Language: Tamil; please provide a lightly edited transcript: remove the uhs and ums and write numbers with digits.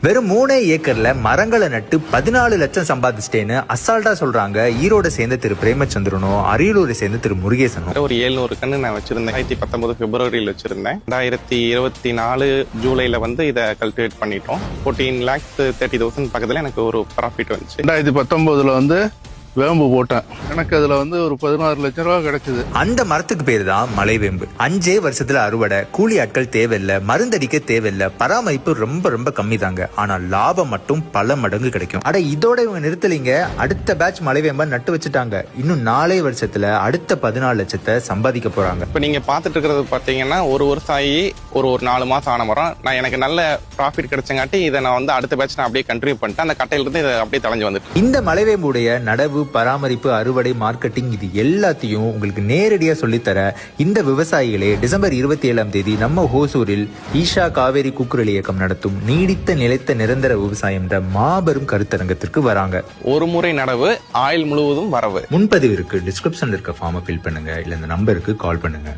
வெறும் 3 ஏக்கர்ல மரங்களை நட்டு 14 லட்சம் சம்பாதிச்சிட்டேன்னு அசால்ட்டா சொல்றாங்க ஈரோட சேர்ந்த திரு பிரேமச்சந்திரனும் அரியலூரை சேர்ந்த திரு முருகேசனும். ஒரு 700 கன்று நான் வச்சிருந்தேன். 2019 பிப்ரவரியில் வச்சிருந்தேன். 2024 ஜூலைல இதை கல்டிவேட் பண்ணிட்டோம். 14,30,000 பக்கத்துல எனக்கு ஒரு ப்ராஃபிட் வந்துச்சு. 2019 வேம்பு போட்டேன். எனக்கு அதுல ஒரு 16 லட்சம் ரூபாய் கிடைச்சது. அந்த மரத்துக்கு பேரு தான் மலைவேம்பு. 5 வருஷத்துல அறுவடை, கூலி ஆட்கள் தேவையில்லை, மருந்தடிக்க தேவையில்லை, பராமரிப்பு ரொம்ப ரொம்ப கம்மி தாங்க. ஆனா லாபம் மட்டும் பல மடங்கு கிடைக்கும். இதோட இவங்க நிறுத்தலைங்க, அடுத்த பேட்ச் மலைவேம்ப நட்டு வச்சுட்டாங்க. இன்னும் 4 வருஷத்துல அடுத்த 14 லட்சத்தை சம்பாதிக்க போறாங்க. இப்ப நீங்க பாத்துட்டு இருக்கிறது பாத்தீங்கன்னா ஒரு வருஷம் ஆகி ஒரு 4 மாசம் ஆன மரம். நான் எனக்கு நல்ல ப்ராஃபிட் கிடைச்சங்காட்டி இதை நான் அடுத்த பேட்ச் நான் அப்படியே கண்டினியூ பண்ணிட்டு அந்த கட்டையில இருந்து இதை அப்படியே தலைஞ்சு வந்துட்டு. இந்த மலைவேம்புடைய நடவு, பராமரிப்பு, அறுவடை, மார்க்கெட்டிங் இது எல்லாத்தையும் உங்களுக்கு நேரடியா சொல்லித்தர இந்த விவசாயிகளே டிசம்பர் 27ஆம் தேதி நம்ம ஹோசூரில் ஈஷா காவேரி கூக்குரல் இயக்கம் நடத்தும் நீடித்த நிலைத்த நிரந்தர விவசாயம் என்ற மாபெரும் கருத்தரங்கத்திற்கு வராங்க. ஒரு முறை நடவு, ஆயுள் முழுவதும் வரவு. முன்பதிவு இருக்கு. டிஸ்கிரிப்ஷன்ல இருக்க ஃபார்மை ஃபில் பண்ணுங்க, இல்ல இந்த நம்பருக்கு கால் பண்ணுங்க.